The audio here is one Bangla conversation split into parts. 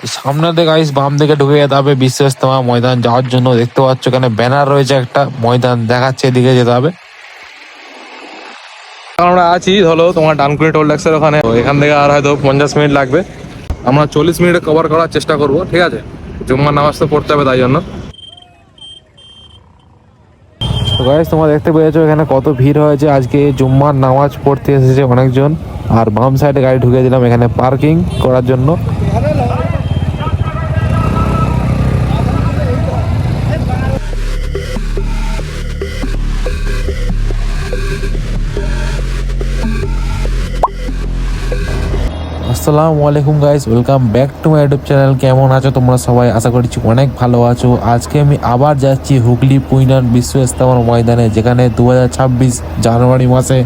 সামনে দিকে গাইস বাম দিকে ঢুকে যেতে হবে বিশ্ব ইজতেমা ময়দান যাওয়ার জন্য। দেখতে পাচ্ছ এখানে ব্যানার রয়েছে, একটা ময়দান দেখাচ্ছে, এদিকে যেতে হবে। আমরা আছি ধরো তোমার ডানকুনি টোল ট্যাক্সের ওখানে। এখান থেকে আর হয়তো 50 মিনিট লাগবে। আমরা 40 মিনিটে কভার করার চেষ্টা করব, ঠিক আছে? জুম্মার নামাজ তো পড়তে হবে, তাই জন্য। গাইস তোমরা দেখতে পেয়েছো এখানে কত ভিড় হয়েছে। আজকে জুম্মার নামাজ পড়তে এসেছে অনেকজন। আর বাম সাইডে গাড়ি ঢুকে দিলাম এখানে পার্কিং করার জন্য। আসসালামু আলাইকুম guys, welcome back to my YouTube channel. কেমন আছো তোমরা সবাই? আশা করছি অনেক ভালো আছো। আজকে আমি আবার যাচ্ছি হুগলি পুইনান বিশ্ব ইজতেমার ময়দানে, যেখানে 2026 জানুয়ারি মাসে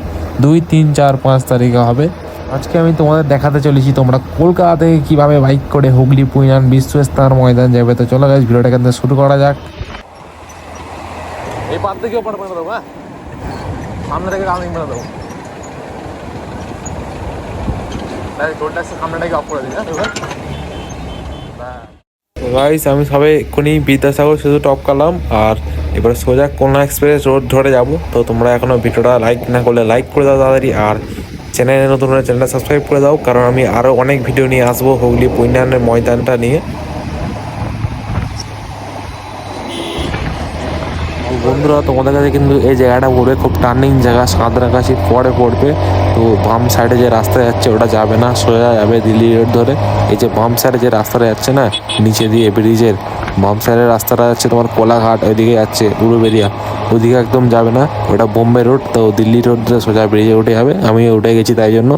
2, 3, 4, 5 তারিখে হবে। আজকে আমি তোমাদের দেখাতে চলেছি তোমরা কলকাতা থেকে কীভাবে বাইক করে হুগলি পুইনান বিশ্ব ইজতেমার ময়দান যাবে। তো চলো গাইস, ভিডিওটা এখান থেকে শুরু করা যাক। এই পাত থেকে ওপর করে দেবো, হ্যাঁ সামনে থেকে কামিং করে দেবো। গাইস আমি সবাই এক্ষুনি বিদ্যাসাগর শুধু টপ করলাম, আর এবার সোজা কলনা এক্সপ্রেস রোড ধরে যাব। তো তোমরা এখনো ভিডিওটা লাইক না করলে লাইক করে দাও তাড়াতাড়ি, আর চ্যানেলে নতুন হলে চ্যানেলটা সাবস্ক্রাইব করে দাও, কারণ আমি আরও অনেক ভিডিও নিয়ে আসবো হুগলি পুইনানের ময়দানটা নিয়ে। বন্ধুরা তোমাদের কাছে কিন্তু এই জায়গাটা পড়বে খুব টার্নিং জায়গা, সাঁতরাগাছি পরে পড়বে। তো বাম সাইডে যে রাস্তা যাচ্ছে ওটা যাবে না, সোজা যাবে দিল্লি রোড ধরে। এই যে বাম সাইডে যে রাস্তাটা যাচ্ছে না নিচে দিয়ে ব্রিজের, বাম সাইডের রাস্তাটা যাচ্ছে তোমার কোলাঘাট, ওইদিকে যাচ্ছে উলুবেরিয়া, ওইদিকে একদম যাবে না, ওটা বোম্বে রোড। তো দিল্লি রোড ধরে সোজা ব্রিজে উঠে যাবে। আমি উঠে গেছি তাই জন্য,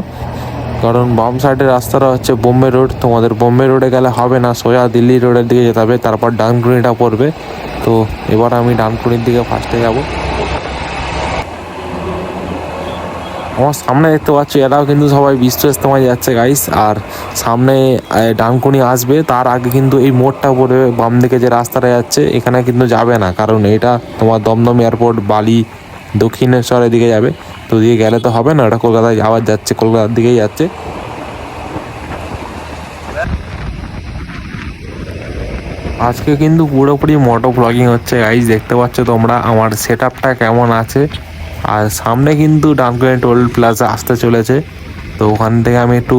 কারণ বাম সাইডের রাস্তাটা হচ্ছে বোম্বে রোড। তোমাদের বোম্বে রোডে গেলে হবে না, সোজা দিল্লি রোডের দিকে যেতে হবে, তারপর ডানকুনিটা পড়বে। তো এবার আমি ডানকুনির দিকে ফার্স্টে যাব। আমার সামনে দেখতে পাচ্ছি এরাও কিন্তু সবাই বিশ্ব ইজতেমায় যাচ্ছে গাইস। আর সামনে ডানকুনি আসবে, তার আগে কিন্তু এই মোড়টা পড়বে বাম দিকে যে রাস্তাটা যাচ্ছে, এখানে কিন্তু যাবে না, কারণ এটা তোমার দমদম এয়ারপোর্ট বালি দক্ষিণেশ্বরের দিকে যাবে। তো দিকে গেলে তো হবে না, ওটা কলকাতায় আবার যাচ্ছে, কলকাতার দিকেই যাচ্ছে। আজকে কিন্তু পুরোপুরি মোটো ব্লগিং হচ্ছে গাইজ, দেখতে পাচ্ছ তোমরা আমার সেট আপটা কেমন আছে। আর সামনে কিন্তু ডানকুনি টোল প্লাজা আসতে চলেছে। তো ওখান থেকে আমি একটু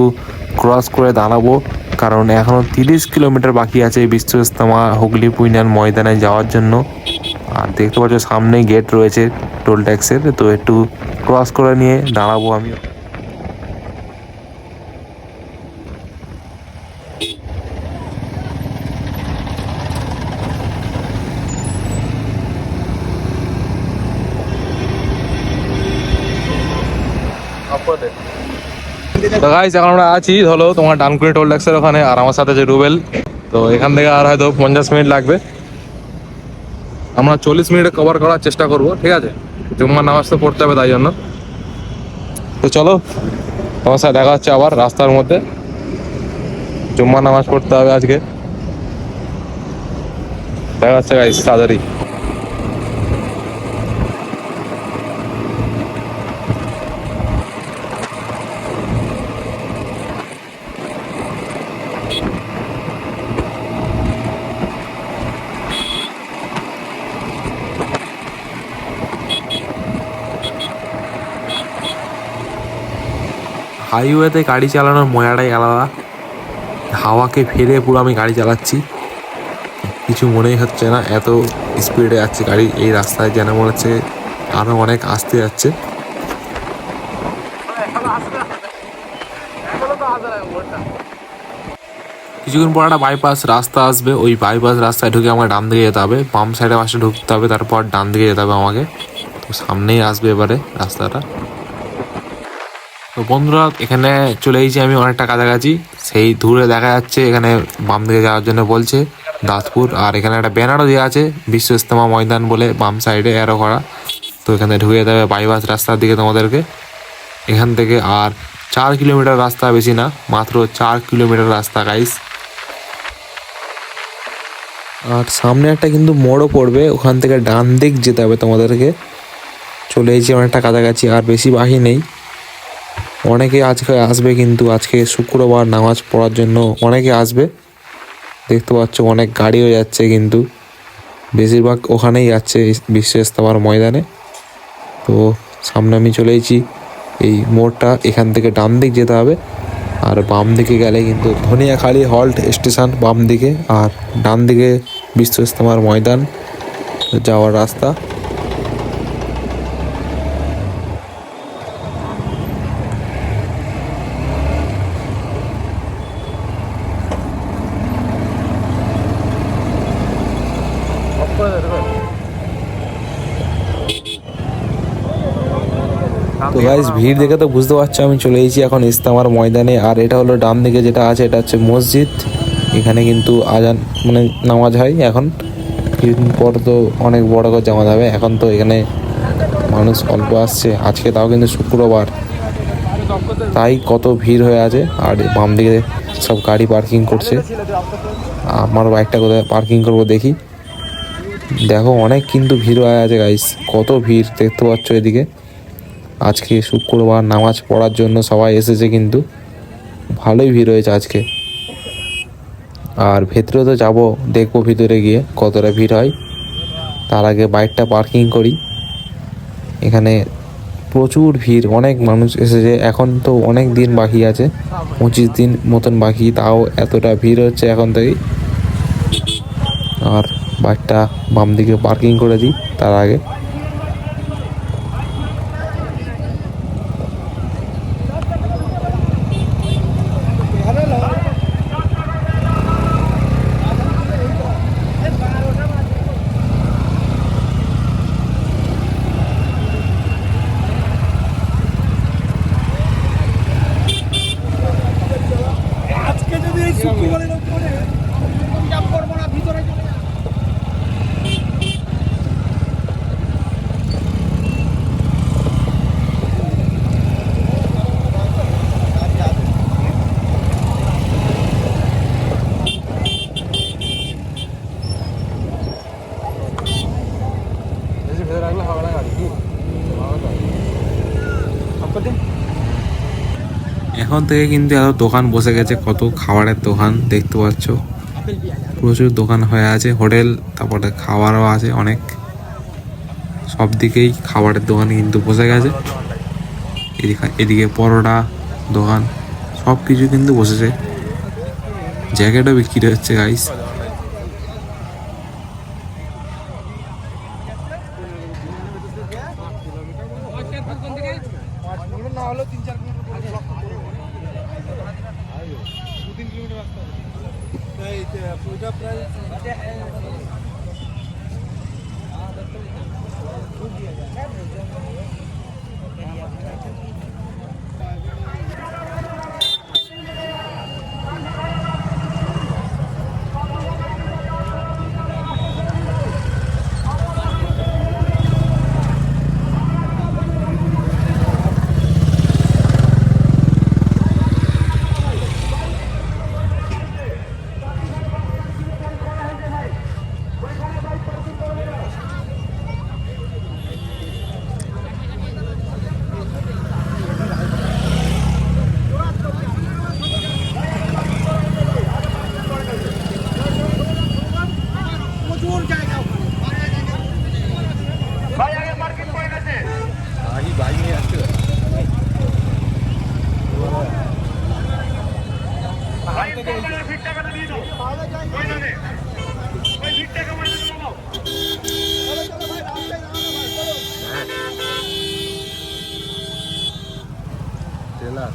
ক্রস করে দাঁড়াবো, কারণ এখনও 30 কিলোমিটার বাকি আছে বিশ্ব ইজতেমা হুগলি পুইনান ময়দানে যাওয়ার জন্য। আর দেখতে পাচ্ছ সামনেই গেট রয়েছে টোল ট্যাক্সের, তো একটু ক্রস করে নিয়ে দাঁড়াবো আমি। তো গাইস এখন আমরা আছি ধরো তোমার ডানকুনি টোল ট্যাক্সের ওখানে, আর আমার সাথে যে রুবেল। তো এখান থেকে আর হয়তো 50 মিনিট লাগবে। আমরা 40 মিনিটে কভার করার চেষ্টা করব, ঠিক আছে? জুম্মার নামাজ তো পড়তে হবে, তাই জন্য। তো চলো তোমার সাথে দেখা হচ্ছে আবার রাস্তার মধ্যে। জুম্মার নামাজ পড়তে হবে আজকে। দেখা হচ্ছে গাইস তাড়াতাড়ি। হাইওয়েতে গাড়ি চালানোর মজাটাই আলাদা। হাওয়াকে ফেলে পুরো আমি গাড়ি চালাচ্ছি, কিছু মনেই হচ্ছে না, এত স্পিডে যাচ্ছে গাড়ি এই রাস্তায়, যেন মনে হচ্ছে আরও অনেক আসতে যাচ্ছে। কিছুক্ষণ পর একটা বাইপাস রাস্তা আসবে, ওই বাইপাস রাস্তায় ঢুকে আমাকে ডান দিকে যেতে হবে, বাম সাইডে পাশে ঢুকতে হবে, তারপর ডান দিকে যেতে হবে আমাকে। তো সামনেই আসবে এবারে রাস্তাটা। তো বন্ধুরা এখানে চলে এসেছি আমি অনেকটা কাছাকাছি। সেই দূরে দেখা যাচ্ছে এখানে বাম দিকে যাওয়ার জন্য বলছে দাসপুর। আর এখানে একটা ব্যানারও দেওয়া আছে বিশ্ব ইজতেমা ময়দান বলে, বাম সাইডে অ্যারো করা। তো এখানে ঢুকে যেতে হবে বাইপাস রাস্তার দিকে তোমাদেরকে। এখান থেকে আর 4 কিলোমিটার রাস্তা, বেশি না, মাত্র 4 কিলোমিটার রাস্তা গাইস। আর সামনে একটা কিন্তু মোড়ও পড়বে, ওখান থেকে ডান দিক যেতে হবে তোমাদেরকে। চলে এসেছি অনেকটা কাছাকাছি, আর বেশি বাকি নেই। অনেকে আজকে আসবে, কিন্তু আজকে শুক্রবার নামাজ পড়ার জন্য অনেকে আসবে। দেখতে পাচ্ছ অনেক গাড়িও যাচ্ছে, কিন্তু বেশিরভাগ ওখানেই যাচ্ছে বিশ্ব ইজতেমার ময়দানে। তো সামনে আমি চলে এসেছি এই মোড়টা, এখান থেকে ডান দিক যেতে হবে, আর বাম দিকে গেলে কিন্তু ধনিয়াখালী হল্ট স্টেশন বাম দিকে, আর ডান দিকে বিশ্ব ইজতেমার ময়দান যাওয়ার রাস্তা। তো গাইস ভিড় দেখে তো বুঝতে পারছো আমি চলে এসেছি এখন ইজতেমার ময়দানে। আর এটা হলো ডান দিকে যেটা আছে, এটা হচ্ছে মসজিদ। এখানে কিন্তু আজান মানে নামাজ হয় এখন, কিছুদিন পর তো অনেক বড় করে জামাত হবে। এখন তো এখানে মানুষ অল্প আসছে, আজকে তাও কিন্তু শুক্রবার, তাই কত ভিড় হয়ে আছে। আর বাম দিকে সব গাড়ি পার্কিং করছে। আমার বাইকটা কোথায় পার্কিং করবো দেখি। দেখো অনেক কিন্তু ভিড় হয়ে আছে গাইস, কত ভিড় দেখতে পাচ্ছ এদিকে। আজকে শুক্রবার নামাজ পড়ার জন্য সবাই এসেছে, কিন্তু ভালোই ভিড় হয়েছে আজকে। আর ভেতরে তো যাবো, দেখবো ভিতরে গিয়ে কতটা ভিড় হয়। তার আগে বাইকটা পার্কিং করি। এখানে প্রচুর ভিড়, অনেক মানুষ এসেছে। এখন তো অনেক দিন বাকি আছে, 25 দিন মতন বাকি, তাও এতটা ভিড় হচ্ছে এখন থেকেই। আর বাইকটা বাম দিকে পার্কিং করে দিই তার আগে। এখন থেকে কিন্তু এত দোকান বসে গেছে, কত খাবারের দোকান দেখতে পাচ্ছ, প্রচুর দোকান হয়ে আছে, হোটেল, তারপরে খাবারও আছে অনেক। সব দিকেই খাবারের দোকান কিন্তু বসে গেছে। এদিকে পরোটা দোকান, সব কিছু কিন্তু বসেছে। জ্যাকেটও বিক্রি হচ্ছে গাইস। টেলার